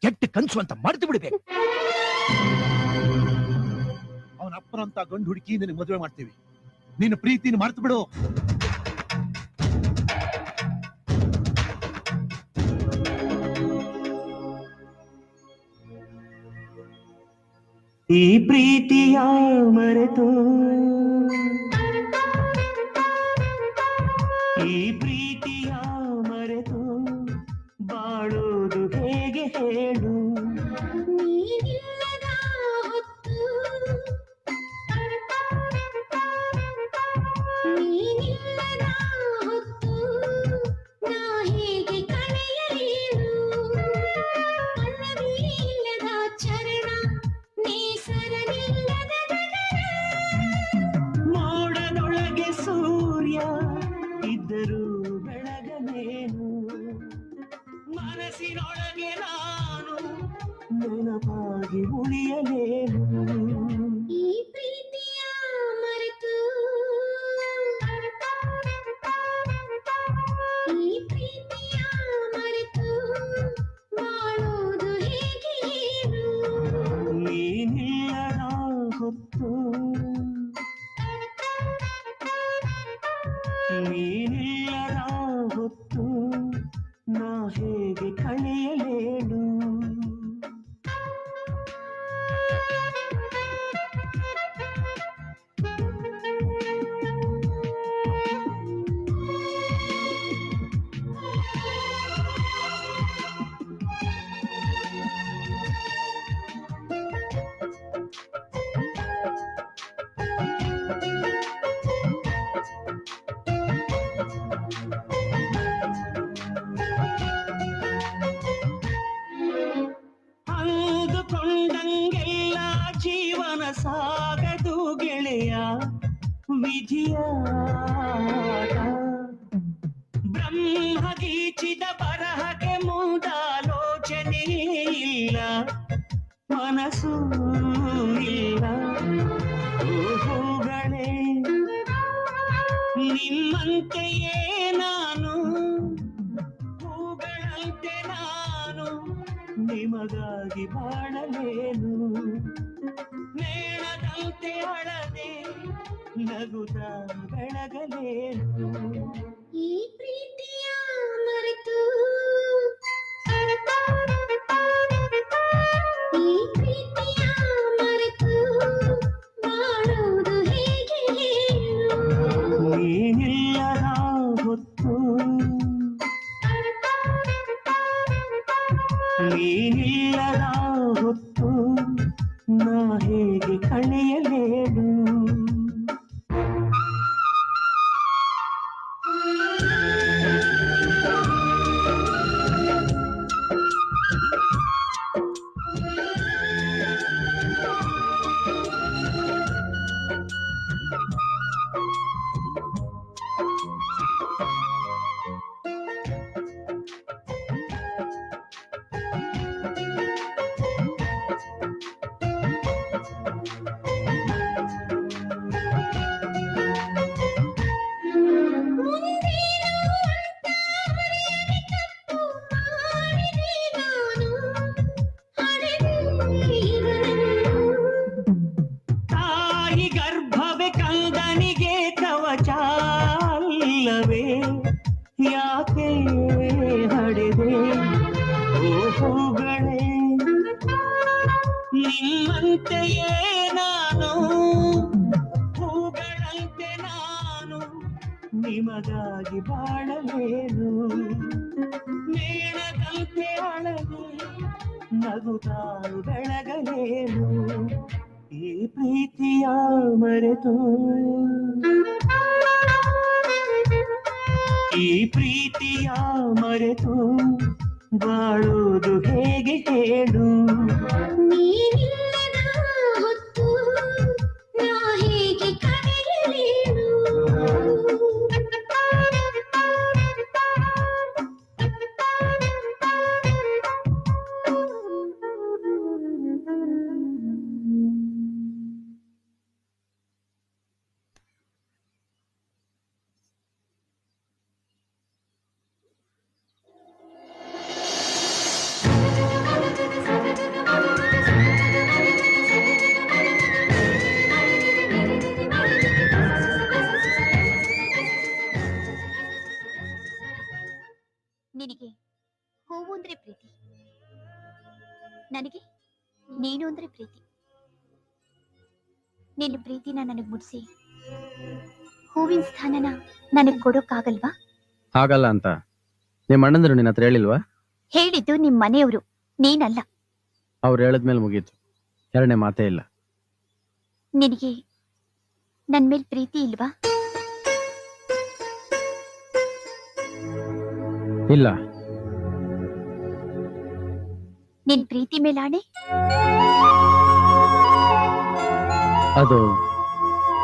ಕೆಟ್ಟ ಕನ್ಸು ಅಂತ ಮರೆತು ಬಿಡ್ಬೇಕು. ಅವನ ಅಪ್ಪನಂತ ಗಂಡು ಹುಡುಕಿ ನಿನಗೆ ಮದುವೆ ಮಾಡ್ತೀವಿ. ನಿನ್ನ ಪ್ರೀತಿನ ಮರೆತು ಬಿಡು. ಈ ಪ್ರೀತಿಯ ಮರೆತು, ಈ ಪ್ರೀತಿಯ ಮರೆತು ಬಾಳೋದು ಹೇಗೆ ಹೇಳು? ನೀನಿಲ್ಲದ ಹೊತ್ತು, ನೀನಿಲ್ಲದ ಹೊತ್ತು ನಾ ಹೇಗೆ ಕಳೆಯಲೇನು? ಪಲ್ಲವಿ ಇಲ್ಲದ ಚರಣ, ನೇಸರನಿಲ್ಲದ ನಗರ. ಮೋಡದೊಳಗೆ ಸೂರ್ಯ ಇದ್ದರೂ ಬೆಳಗಲೇನು? ಮನಸ್ಸಿನೊಳಗೆ ನಾನು ನೆನಪಾಗಿ ಉಳಿಯಲೇನು? ಈ ಪ್ರೀತಿಯ ಮರೆತು, ಈ ಪ್ರೀತಿಯ ಮರೆತು ಬಾಳೋದು ಹೇಗೆ ಹೇಳು? ನೀನಿಲ್ಲದ ಹೊತ್ತು, ನೀನಿಲ್ಲದ ಹೊತ್ತು ನಾ ಹೇಗೆ ಕಳೆಯಲೇನು? ಅಂದುಕೊಂಡಂಗೆಲ್ಲ ಜೀವನ ಸಾಗದು ಗೆಳೆಯ, ವಿಧಿಯಾಟ. ಬ್ರಹ್ಮ ಗೀಚಿದ ಬರಹಕ್ಕೆ ಮುಂದಾಲೋಚನೆ ಇಲ್ಲ, ಮನಸ್ಸೂ ಇಲ್ಲ. ಹೂಗಳೇ ನಿಮ್ಮಂತೆಯೇ ನಾನು, ಹೂಗಳಂತೆ ನಾನು ನಿಮಗಾಗಿ ಬಾಳಲೇನು? ಮೇಣದಂತೆ ಅಳದೆ ನಗುತ್ತ ಬೆಳಗಲೇನು? ಈ ಪ್ರೀತಿಯ ಮರೆತು, ಈ ಪ್ರೀತಿಯ ಮರೆತು ಬಾಳೋದು ಹೇಗೆ ಹೇಳು? ನೀನಿಲ್ಲದ ಹೊತ್ತು, ನೀನಿಲ್ಲದ ಹೊತ್ತು ನಾ ಹೇಗೆ ಕಳೆಯಲೇನು? ತಾಯಿ ಗರ್ಭವೇ ಕಂದನಿಗೆ ಕವಚಾಲ್ಲವೇ, ಯಾಕೆ ಹಡೆದೆ ಹೂಗಳೇ? ನಿಮ್ಮಂತೆಯೇ ನಾನು, ಹೂಗಳಂತೆ ನಾನು ನಿಮಗಾಗಿ ಬಾಳಲೇನು? ಮೇಣದಂತೆ ಅಳದೆ ನಗುತ್ತಾ ಬೆಳಗಲೇನು? ಈ ಪ್ರೀತಿಯ ಮರೆತು, ಈ ಪ್ರೀತಿಯ ಮರೆತು ಬಾಳೋದು ಹೇಗೆ ಹೇಳು? ನೀನಿಲ್ಲದ ಹೊತ್ತು ನಾ ಹೇಗೆ ಕಳೆಯಲೇನು? ನಿನಗೆ ಹೂವು ಅಂದ್ರೆ ಪ್ರೀತಿ, ನನಗೆ ನೀನು ಅಂದ್ರೆ ಪ್ರೀತಿ. ನಿನ್ನ ಪ್ರೀತಿನ ನನಗ್ ಮುಟ್ಸಿ ಹೂವಿನ ಸ್ಥಾನನ ನನಗ್ ಕೊಡೋಕ್ಕಾಗಲ್ವಾ? ಹಾಗಲ್ಲ ಅಂತ ನಿಮ್ಮ ಅಣ್ಣಂದ್ರು ನಿನ್ನ ಹತ್ರ ಹೇಳಿಲ್ವಾ? ಹೇಳಿದ್ದು ನಿಮ್ ಮನೆಯವರು, ನೀನಲ್ಲ. ಅವ್ರು ಹೇಳಿದ್ಮೇಲೆ ಮುಗೀತು, ಎರಡನೇ ಮಾತೇ ಇಲ್ಲ. ನಿನಗೆ ನನ್ ಮೇಲ್ ಪ್ರೀತಿ ಇಲ್ವಾ? ಇಲ್ಲ. ನಿನ್ ಪ್ರೀತಿ ಮೇಲಾಣೆ? ಅದು